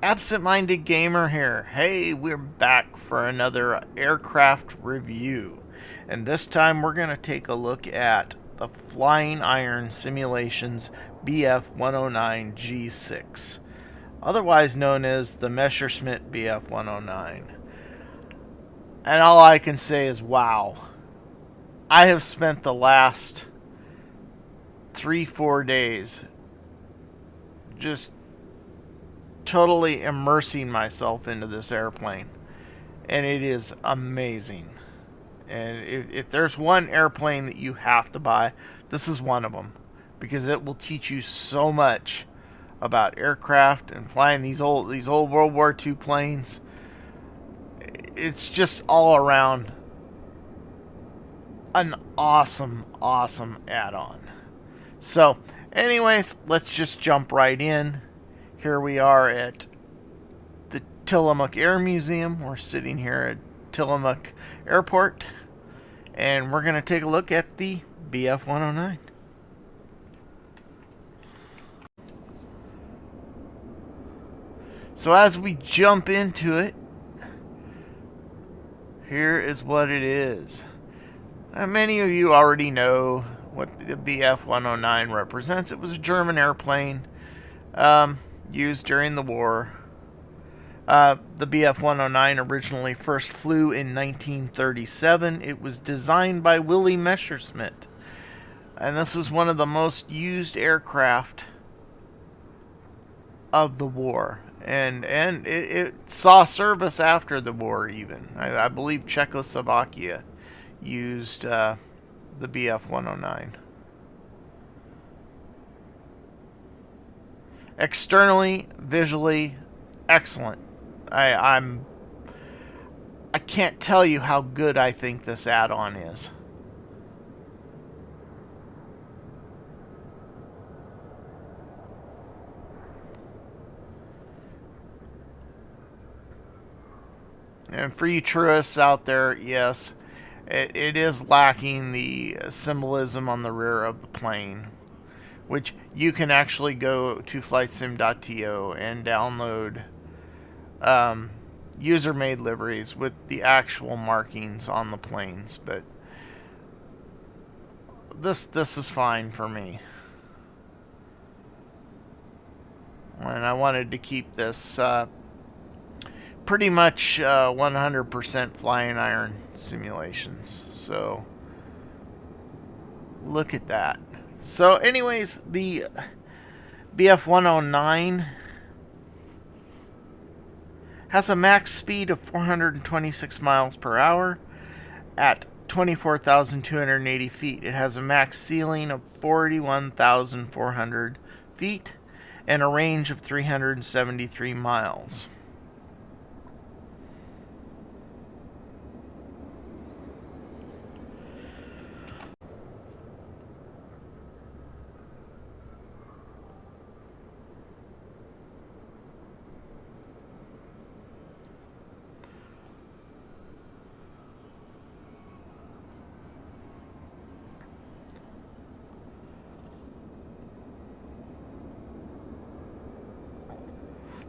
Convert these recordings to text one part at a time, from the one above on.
Absent-minded gamer here. Hey, we're back for another aircraft review. And this time we're going to take a look at the Flying Iron Simulations BF-109G6, otherwise known as the Messerschmitt BF-109. And all I can say is wow. I have spent the last 3-4 days just totally immersing myself into this airplane, and it is amazing. And if there's one airplane that you have to buy, this is one of them, because it will teach you so much about aircraft and flying these old World War II planes. It's just all around an awesome add-on. So anyways, let's just jump right in. Here we are at the Tillamook Air Museum. We're sitting here at Tillamook Airport, and we're going to take a look at the BF-109. So as we jump into it, here is what it is. Many of you already know what the BF-109 represents. It was a German airplane used during the war. The BF-109 originally first flew in 1937. It was designed by Willy Messerschmitt, and this was one of the most used aircraft of the war. And it saw service after the war even. I believe Czechoslovakia used the BF-109. Externally, visually, excellent. I can't tell you how good I think this add-on is. And for you tourists out there, yes, it is lacking the symbolism on the rear of the plane, which you can actually go to flightsim.to and download user-made liveries with the actual markings on the planes. But this is fine for me, and I wanted to keep this pretty much 100% flying iron simulations. So look at that. So anyways, the BF-109 has a max speed of 426 miles per hour at 24,280 feet. It has a max ceiling of 41,400 feet and a range of 373 miles.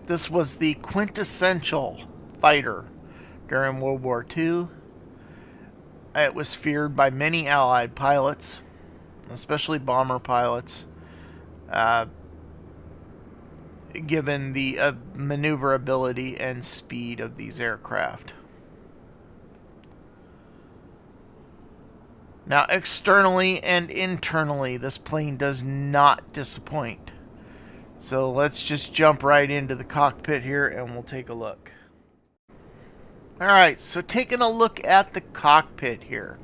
This was the quintessential fighter during World War II. It was feared by many Allied pilots, especially bomber pilots, given the maneuverability and speed of these aircraft. Now, externally and internally, this plane does not disappoint. So let's just jump right into the cockpit here and we'll take a look. Alright, so taking a look at the cockpit here.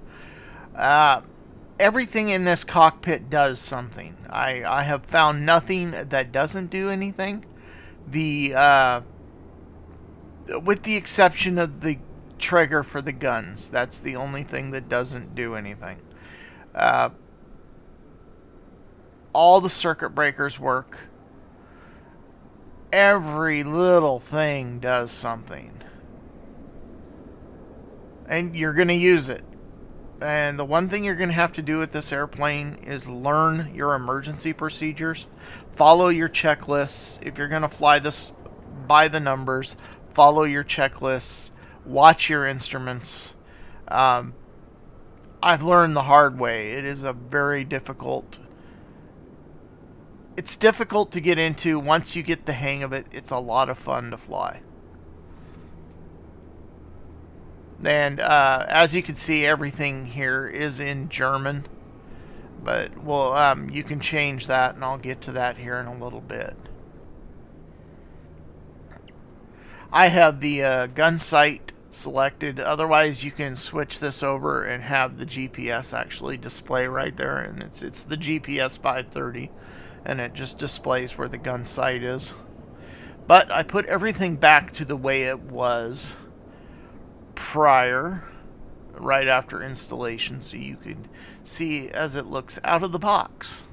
Everything in this cockpit does something. I have found nothing that doesn't do anything. With the exception of the trigger for the guns. That's the only thing that doesn't do anything. All the circuit breakers work. Every little thing does something. And you're going to use it. And the one thing you're going to have to do with this airplane is learn your emergency procedures. Follow your checklists. If you're going to fly this by the numbers, follow your checklists, watch your instruments. Um, I've learned the hard way. It is a very difficult. It's difficult to get into. Once you get the hang of it, it's a lot of fun to fly. And as you can see, everything here is in German. But well, you can change that, and I'll get to that here in a little bit. I have the gun sight selected. Otherwise, you can switch this over and have the GPS actually display right there, and it's the GPS 530, and it just displays where the gun sight is. But I put everything back to the way it was prior, right after installation, so you can see as it looks out of the box.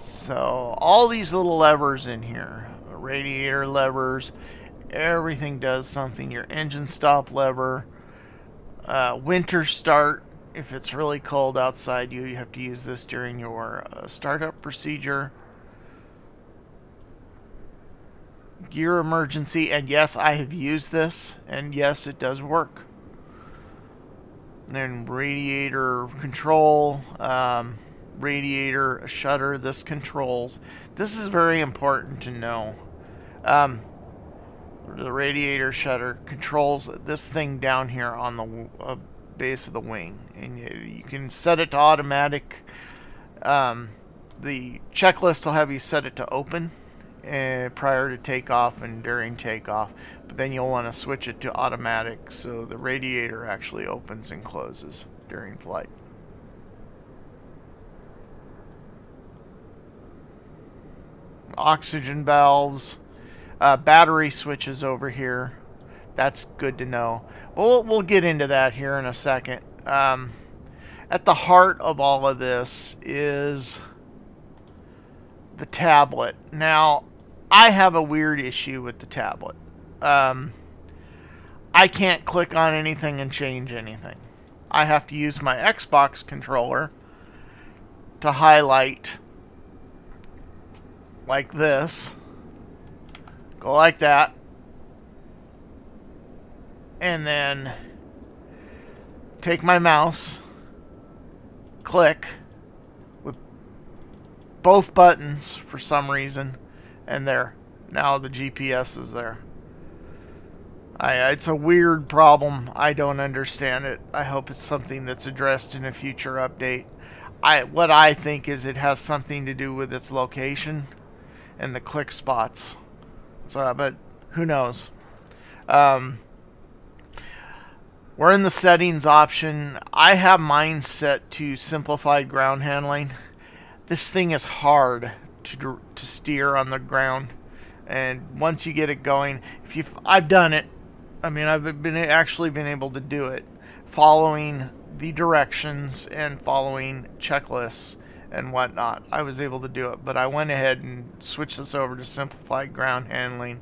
So all these little levers in here, radiator levers, everything does something. Your engine stop lever, winter start. If it's really cold outside, you have to use this during your startup procedure. Gear emergency, and yes, I have used this, and yes, it does work. And then radiator control, radiator shutter. This controls. This is very important to know. The radiator shutter controls this thing down here on the base of the wing, and you can set it to automatic. The checklist will have you set it to open prior to takeoff and during takeoff, but then you'll want to switch it to automatic so the radiator actually opens and closes during flight. Oxygen valves, battery switches over here. That's good to know. We'll get into that here in a second. At the heart of all of this is the tablet. Now, I have a weird issue with the tablet. I can't click on anything and change anything. I have to use my Xbox controller to highlight like this. Go like that. And then take my mouse, click with both buttons for some reason, and there. Now the GPS is there. It's a weird problem. I don't understand it. I hope it's something that's addressed in a future update. What I think is it has something to do with its location and the click spots. So, but who knows? We're in the settings option. I have mine set to simplified ground handling. This thing is hard to steer on the ground, and once you get it going, I've done it. I mean, I've actually been able to do it, following the directions and following checklists and whatnot. I was able to do it, but I went ahead and switched this over to simplified ground handling,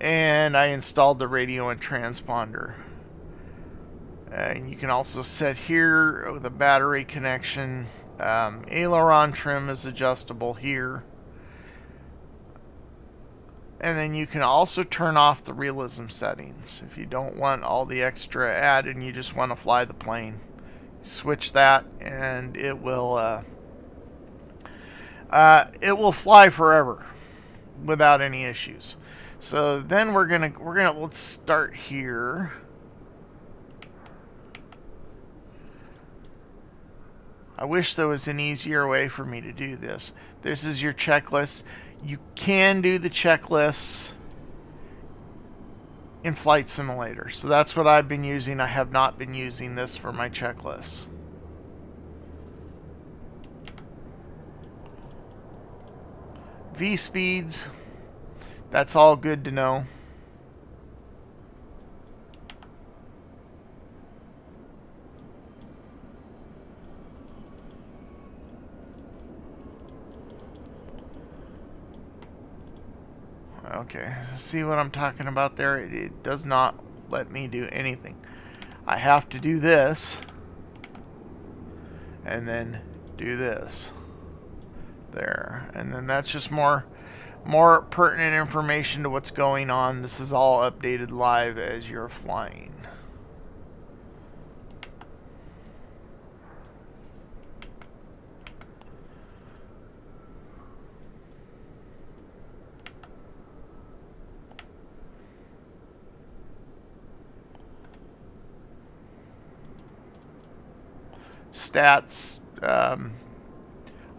and I installed the radio and transponder. And you can also set here with a battery connection. Aileron trim is adjustable here. And then you can also turn off the realism settings if you don't want all the extra added and you just want to fly the plane. Switch that and it will fly forever without any issues. So then let's start here. I wish there was an easier way for me to do this. This is your checklist. You can do the checklists in Flight Simulator. So that's what I've been using. I have not been using this for my checklists. V speeds. That's all good to know. Okay, see what I'm talking about there? It does not let me do anything. I have to do this, and then do this. There. And then that's just more pertinent information to what's going on. This is all updated live as you're flying. Stats.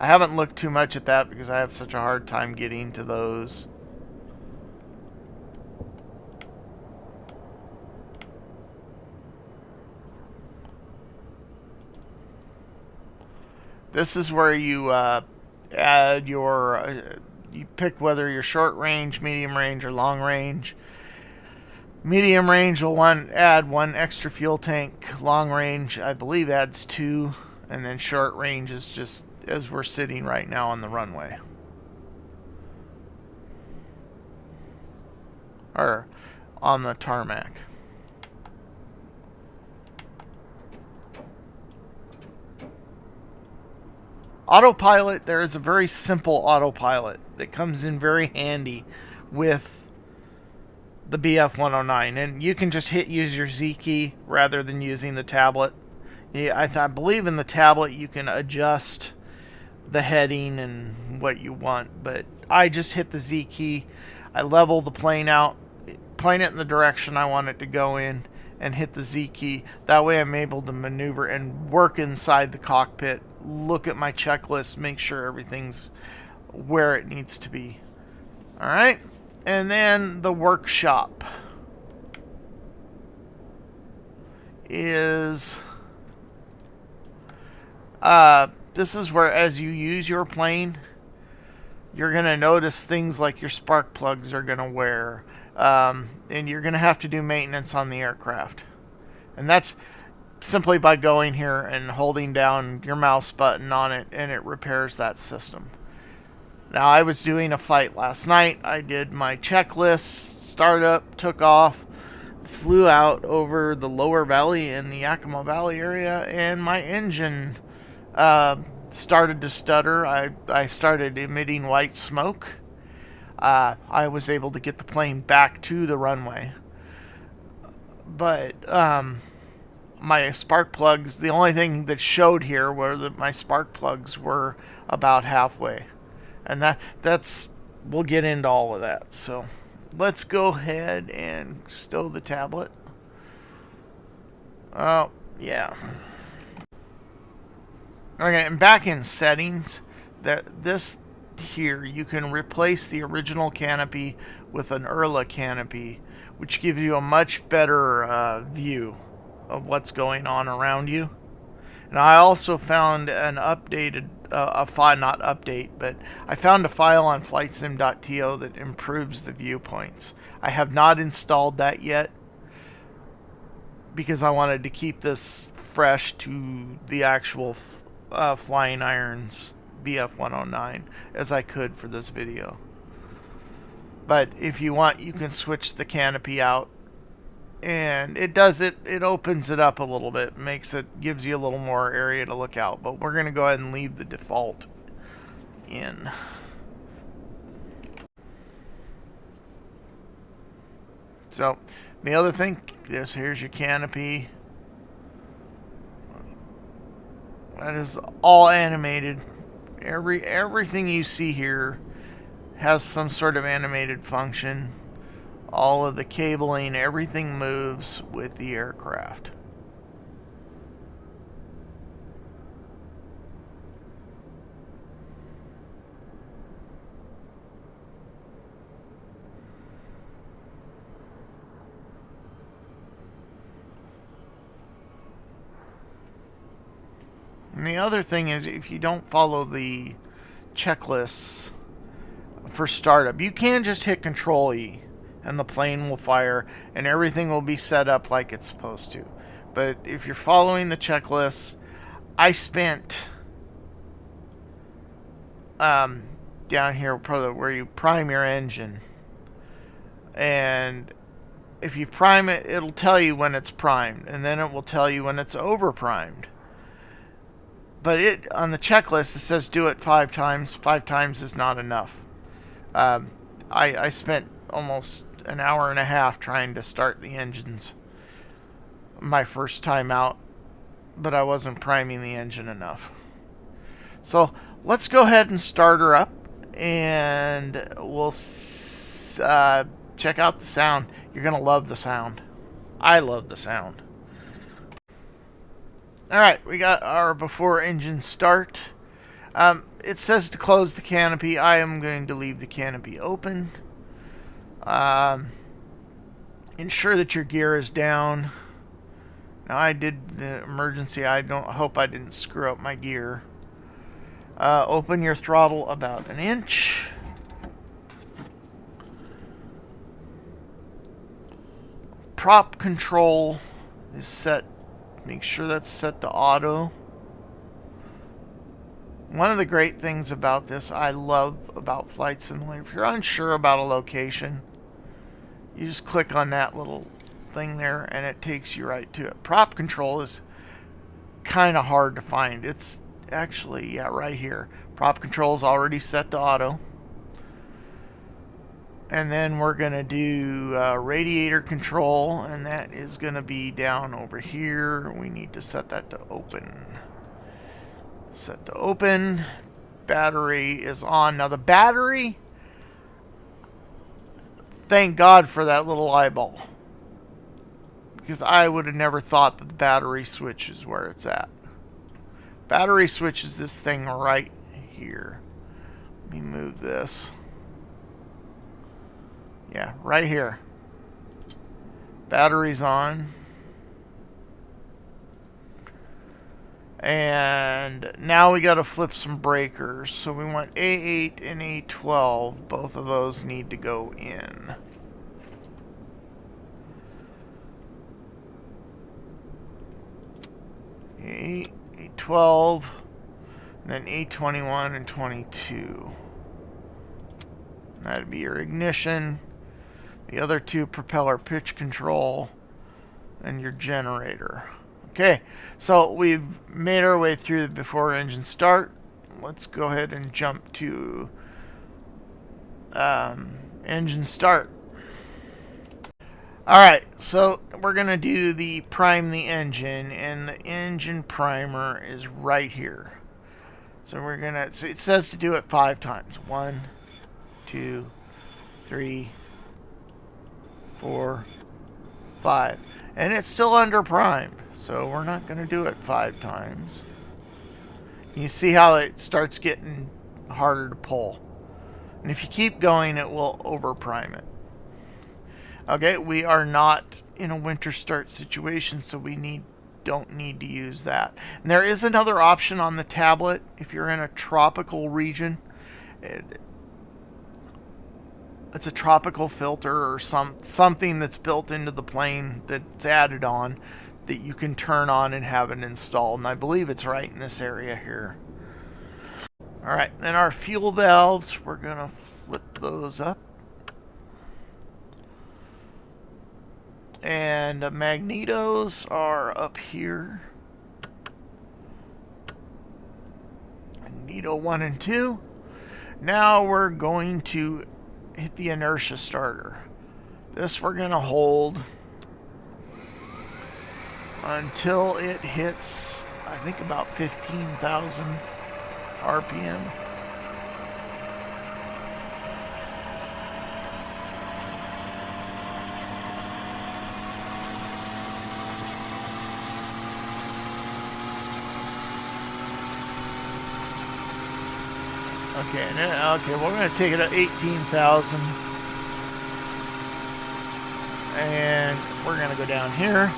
I haven't looked too much at that because I have such a hard time getting to those. This is where you add your, you pick whether you're short range, medium range, or long range. Medium range will add 1 extra fuel tank. Long range, I believe, adds 2. And then short range is just as we're sitting right now on the runway. Or on the tarmac. Autopilot, there is a very simple autopilot that comes in very handy with the BF-109, and you can just use your Z key rather than using the tablet. Yeah, I believe in the tablet you can adjust the heading and what you want, but I just hit the Z key. I level the plane out, point it in the direction I want it to go in, and hit the Z key. That way I'm able to maneuver and work inside the cockpit, look at my checklist, make sure everything's where it needs to be. Alright, and then the workshop is this is where, as you use your plane, you're going to notice things like your spark plugs are going to wear, and you're going to have to do maintenance on the aircraft. And that's simply by going here and holding down your mouse button on it, and it repairs that system. Now, I was doing a flight last night. I did my checklist, startup, took off, flew out over the lower valley in the Yakima Valley area, and my engine started to stutter. I started emitting white smoke. I was able to get the plane back to the runway. But my spark plugs, the only thing that showed here were that my spark plugs were about halfway. And that's, we'll get into all of that. So let's go ahead and stow the tablet. Oh, yeah. Okay, and back in settings, this here, you can replace the original canopy with an Urla canopy, which gives you a much better view of what's going on around you. And I also found an updated, a file, not update, but I found a file on flightsim.to that improves the viewpoints. I have not installed that yet because I wanted to keep this fresh to the actual Flying Irons BF-109 as I could for this video. But if you want, you can switch the canopy out, and it opens it up a little bit, gives you a little more area to look out. But we're going to go ahead and leave the default in. So the other thing, here's your canopy. That is all animated. Everything you see here has some sort of animated function. All of the cabling, everything moves with the aircraft. And the other thing is, if you don't follow the checklists for startup, you can just hit Control E and the plane will fire and everything will be set up like it's supposed to. But if you're following the checklists, I spent down here, probably where you prime your engine, And if you prime it, it'll tell you when it's primed, and then it will tell you when it's over primed. But it on the checklist it says do it 5 times. 5 times is not enough. I spent almost an hour and a half trying to start the engines my first time out, but I wasn't priming the engine enough. So let's go ahead and start her up, and we'll check out the sound. You're going to love the sound. I love the sound. Alright, we got our before engine start. It says to close the canopy. I am going to leave the canopy open. Ensure that your gear is down. Now I did the emergency. I hope I didn't screw up my gear. Open your throttle about 1 inch. Prop control is set. Make sure that's set to auto. One of the great things about this, I love about Flight Simulator, if you're unsure about a location, you just click on that little thing there and it takes you right to it. Prop control is kind of hard to find. It's actually, yeah, right here. Prop control is already set to auto. And then we're going to do radiator control, and that is going to be down over here. We need to set that to open. Set to open. Battery is on. Now the battery, thank God for that little eyeball, because I would have never thought that the battery switch is where it's at. Battery switch is this thing right here. Let me move this. Yeah, right here. Battery's on. And now we got to flip some breakers. So we want A8 and A12. Both of those need to go in. A8, A12, and then A21 and 22. That'd be your ignition. The other two, propeller pitch control, and your generator. Okay, so we've made our way through the before engine start. Let's go ahead and jump to engine start. Alright, so we're going to do the prime the engine, and the engine primer is right here. So we're going to, so it says to do it 5 times. 1, 2, 3, 4, 5. And it's still under primed, so we're not going to do it 5 times. You see how it starts getting harder to pull. And if you keep going, it will over prime it. Okay, we are not in a winter start situation, so we don't need to use that. And there is another option on the tablet if you're in a tropical region. It's a tropical filter or something that's built into the plane that's added on that you can turn on and have it installed. And I believe it's right in this area here. Alright, then our fuel valves, we're going to flip those up. And magnetos are up here. Magneto 1 and 2. Now we're going to hit the inertia starter. This we're going to hold until it hits, I think, about 15,000 RPM. Okay, we're going to take it at 18,000. And we're going to go down here.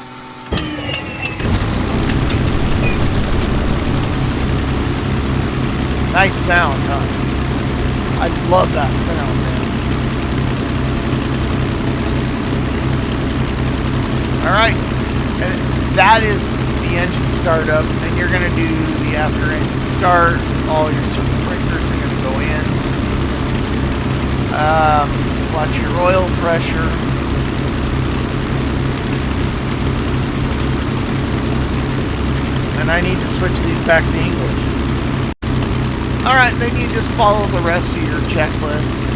Nice sound, huh? I love that sound, man. Alright, and that is the engine startup. And you're going to do the after engine start. All your circuit breakers are going to go in. Watch your oil pressure. And I need to switch these back to English. Alright, then you just follow the rest of your checklists.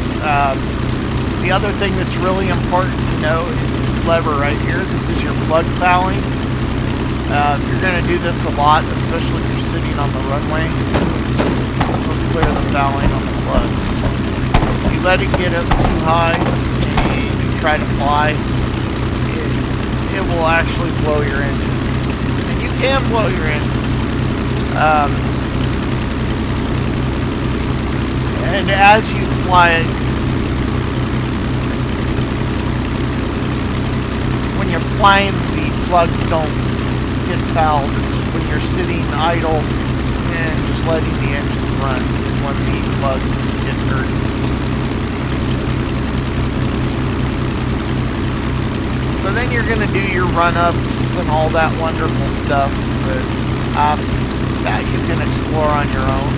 The other thing that's really important to know is this lever right here. This is your plug fouling. You're going to do this a lot, especially if you're sitting on the runway. This will clear the fouling on the plugs. If you let it get up too high and you try to fly, it will actually blow your engine. And you can blow your engine. And as you fly it, when you're flying, the plugs don't get fouled. It's when you're sitting idle and just letting the engine run is when the plugs get dirty. So then you're going to do your run-ups and all that wonderful stuff, but that you can explore on your own.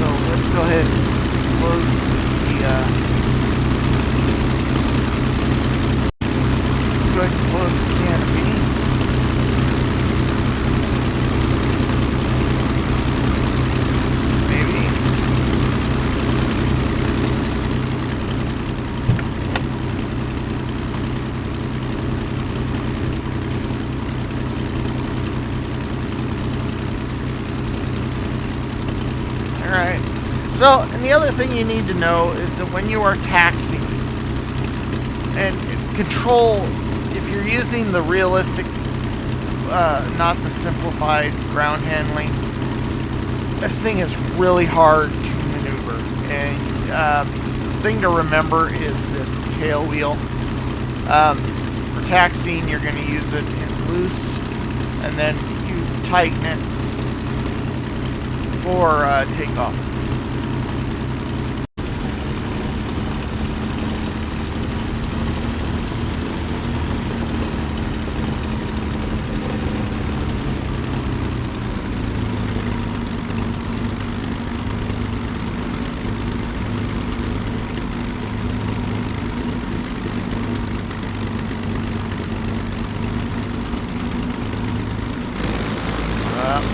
So let's go ahead and close the canopy. Maybe. Alright. So, and the other thing you need to know is that when you are taxiing and control, if you're using the realistic, not the simplified ground handling, this thing is really hard to maneuver. And the thing to remember is this tail wheel. For taxiing, you're going to use it in loose, and then you tighten it for takeoff.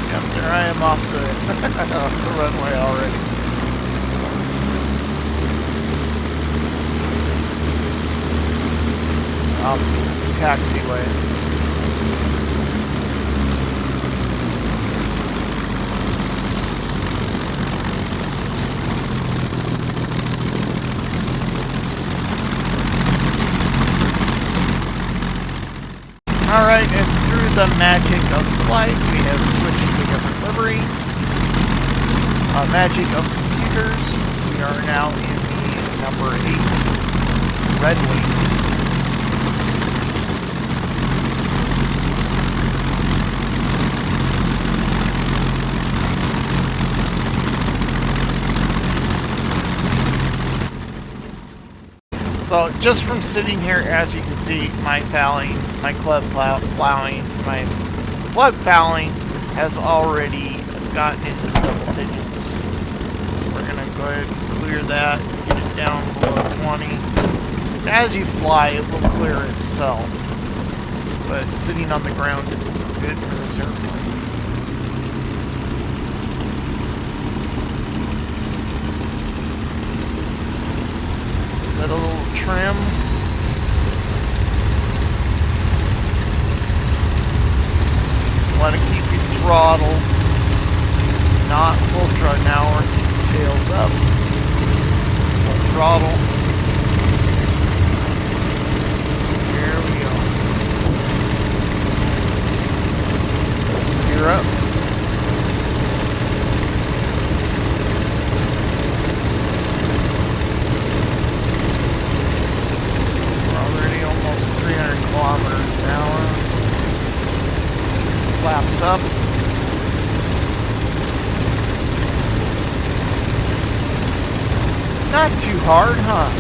Yep, there I am off the, off the runway already. Off the taxiway. Alright, and through the magic of flight, we have switched to a different livery. Magic of computers, we are now in the number 8 Red Wing. So just from sitting here, as you can see, my fouling, my plug fouling has already gotten into the double digits. We're going to go ahead and clear that, get it down below 20. As you fly, it will clear itself, but sitting on the ground isn't good for this airplane. Set a little trim. Want to keep your throttle not full throttle. Now we're tails up. Full throttle. Here we go. Gear up. Almost 300 kilometers an hour. Flaps up. Not too hard, huh?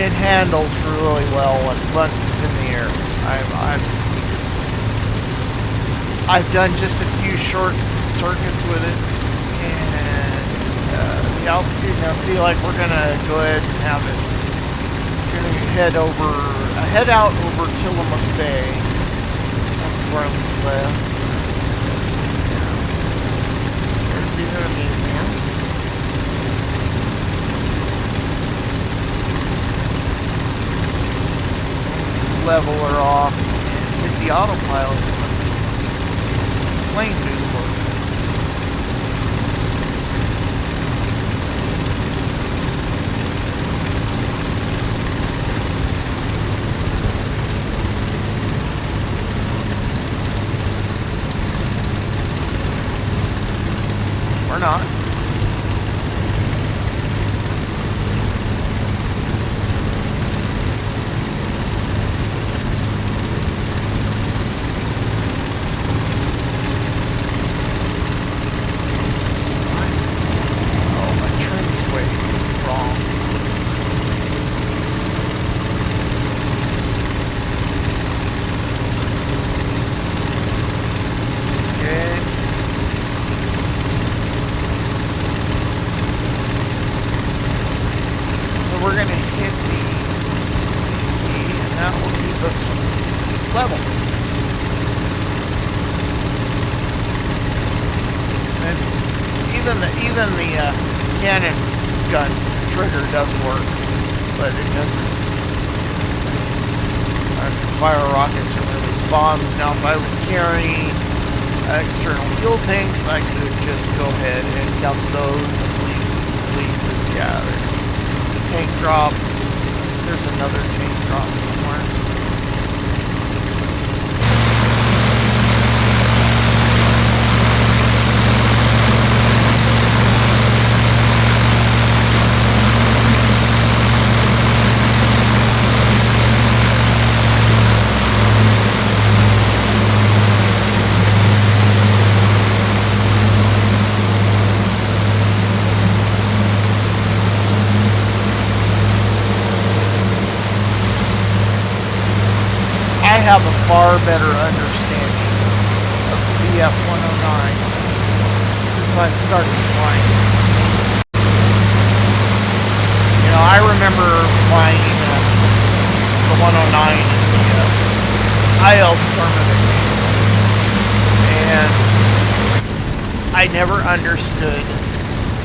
it handles really well once it's in the air. I've done just a few short circuits with it, and the altitude. Now, see, like we're gonna go ahead and have it. We're gonna head out over Tillamook Bay. That's where I'm left. There's the museum. Level her off and hit the autopilot. Plane do work. We're not. We're going to hit the C key, and that will keep us level. And even the cannon gun trigger does work, but it doesn't fire rockets or release bombs. Now, if I was carrying external fuel tanks, I could just go ahead and dump those and releases. Yeah, there's tank drop. There's another tank drop somewhere. I have a far better understanding of the VF-109 since I've started flying. You know, I remember flying the 109 in the IL Storm, and I never understood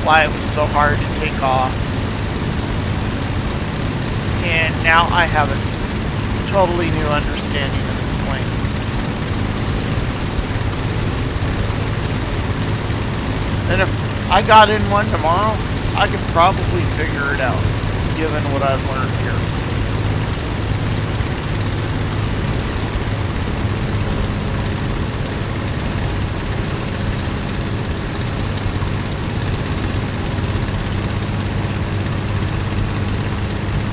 why it was so hard to take off. And now I have a totally new understanding of this plane. And if I got in one tomorrow, I could probably figure it out, given what I've learned here.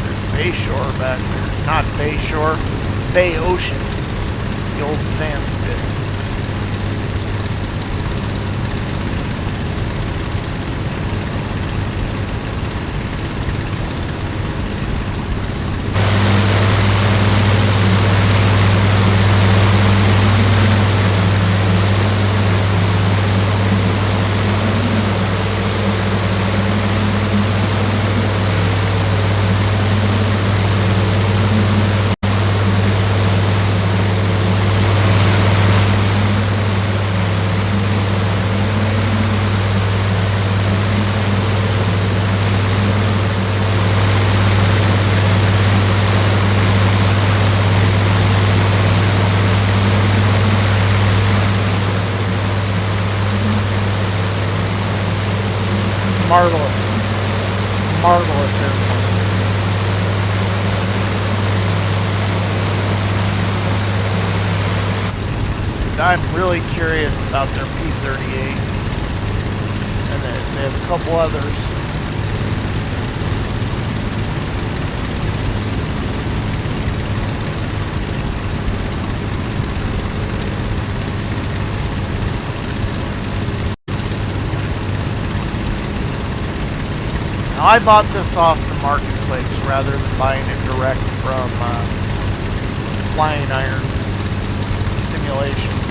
There's Bayshore back there. Not Bayshore, Bay Ocean, the old sand spit. Marvelous airplane. I'm really curious about their P-38, and they have a couple others. Now, I bought this off the marketplace. place rather than buying it direct from Flying Iron Simulations.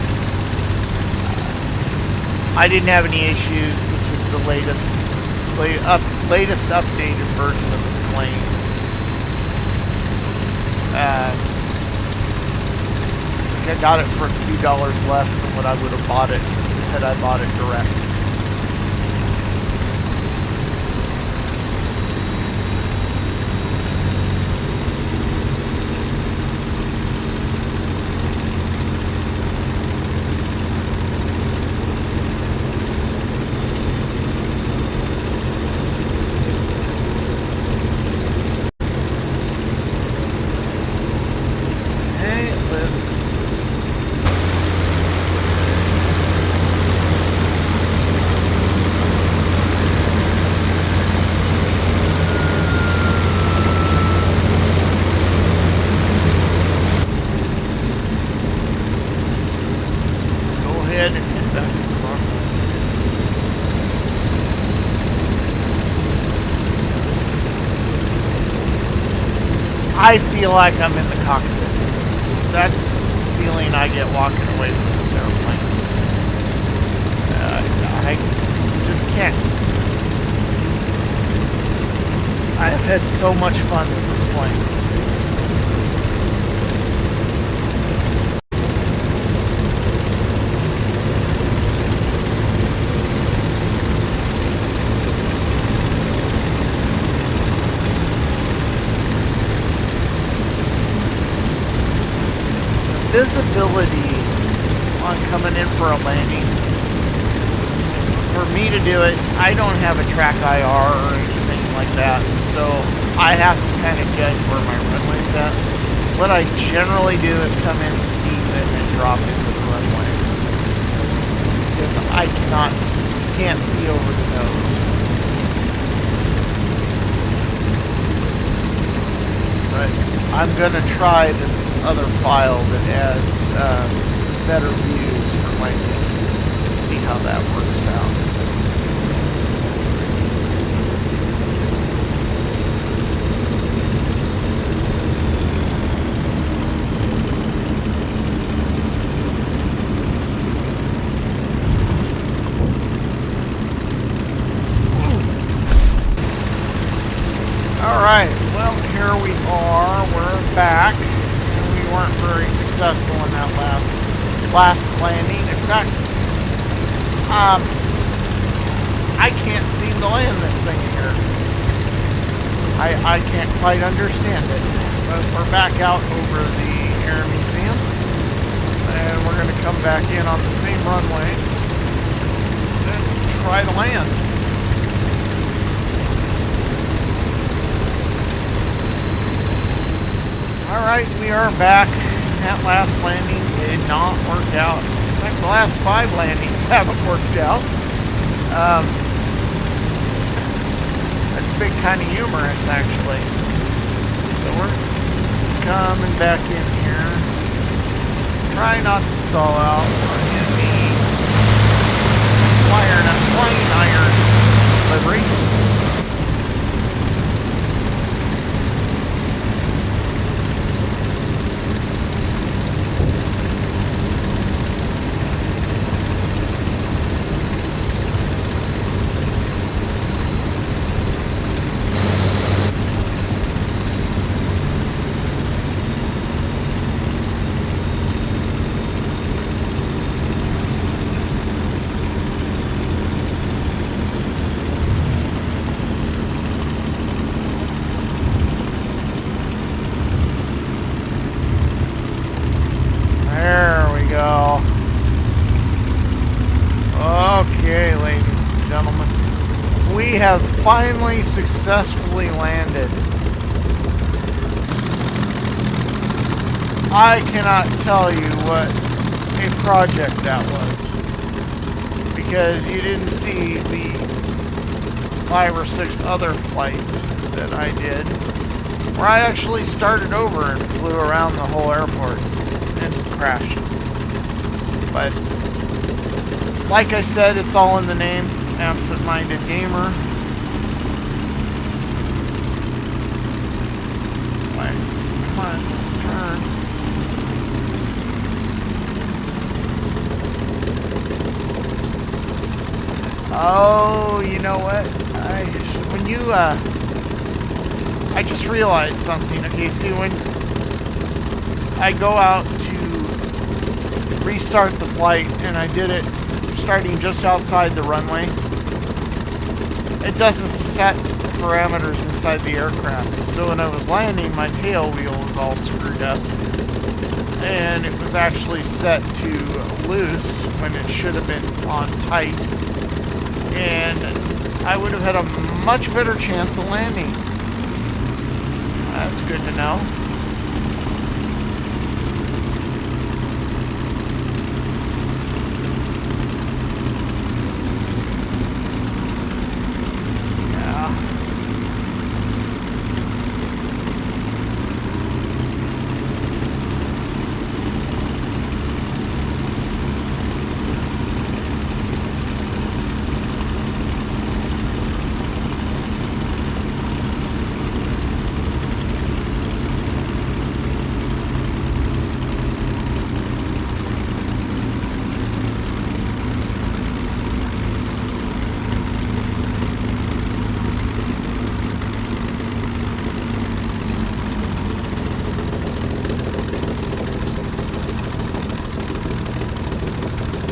I didn't have any issues. This was the latest updated version of this plane. I think I got it for a few dollars less than what I would have bought it had I bought it direct. I feel like I'm in the cockpit. That's the feeling I get walking away from this airplane. I just can't. I have had so much fun with this plane. Visibility on coming in for a landing. For me to do it, I don't have a track IR or anything like that, so I have to kind of judge where my runway's at. What I generally do is come in steep and then drop into the runway, because I can't see over the nose. But I'm gonna try this other file that adds better views for landing. Let's see how that works out. Alright, well, here we are. We're back. We weren't very successful in that last landing. In fact, I can't seem to land this thing here. I can't quite understand it. But we're back out over the Air Museum. And we're going to come back in on the same runway and try to land. Alright, we are back. That last landing did not work out. In fact, the last 5 landings haven't worked out. That's been kind of humorous, actually. So we're coming back in here. Try not to stall out. We're in the Flying Iron livery. Okay, ladies and gentlemen, we have finally successfully landed. I cannot tell you what a project that was, because you didn't see the 5 or 6 other flights that I did, where I actually started over and flew around the whole airport and crashed. But like I said, it's all in the name, Absent-Minded Gamer. Oh, you know what? I just realized something. Okay, see, when I go out to restart the flight, and I did it starting just outside the runway, it doesn't set the parameters inside the aircraft. So when I was landing, my tail wheel was all screwed up, and it was actually set to loose when it should have been on tight, and I would have had a much better chance of landing. That's good to know.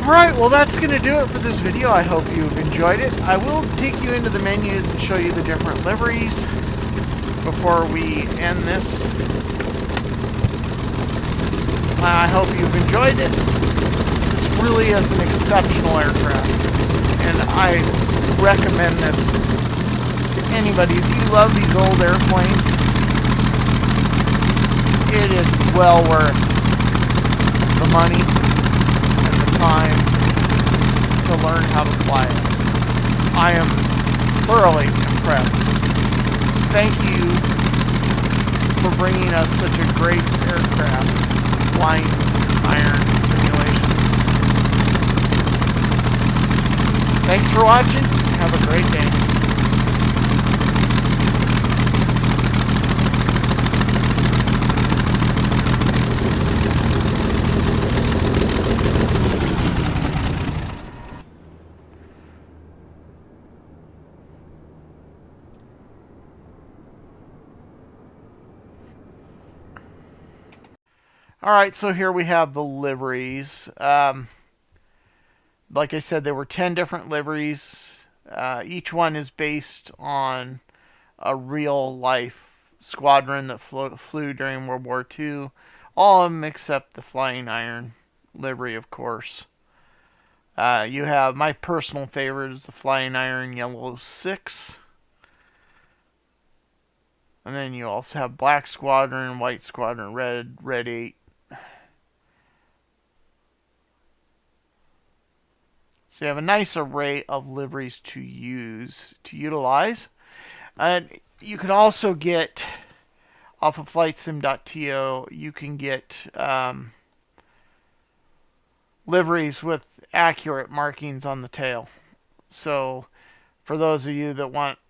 Alright, well that's going to do it for this video. I hope you've enjoyed it. I will take you into the menus and show you the different liveries before we end this. I hope you've enjoyed it. This really is an exceptional aircraft, and I recommend this to anybody. If you love these old airplanes, it is well worth the money time to learn how to fly it. I am thoroughly impressed. Thank you for bringing us such a great aircraft, Flying Iron Simulations. Thanks for watching. Have a great day. Alright, so here we have the liveries. Like I said, there were 10 different liveries. Each one is based on a real-life squadron that flew during World War II. All of them except the Flying Iron livery, of course. You have my personal favorite is the Flying Iron Yellow 6. And then you also have Black Squadron, White Squadron, Red 8. So you have a nice array of liveries to utilize. And you can also get, off of flightsim.to, you can get liveries with accurate markings on the tail. So for those of you that want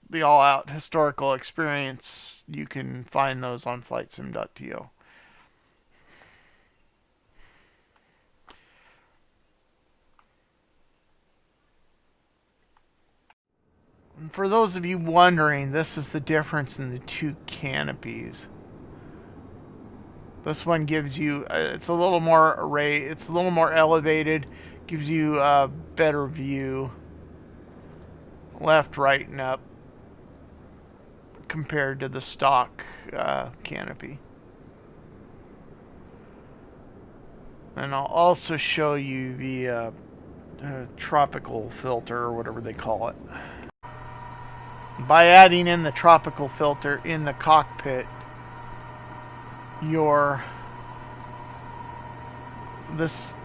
the all-out historical experience, you can find those on flightsim.to. And for those of you wondering, this is the difference in the two canopies. This one gives you, it's a little more array, it's a little more elevated, gives you a better view, left, right, and up, compared to the stock canopy. And I'll also show you the tropical filter, or whatever they call it. By adding in the tropical filter in the cockpit, this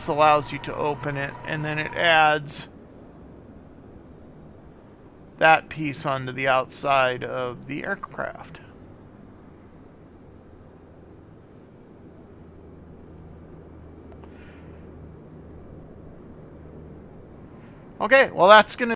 allows you to open it, and then it adds that piece onto the outside of the aircraft. Okay, well that's going to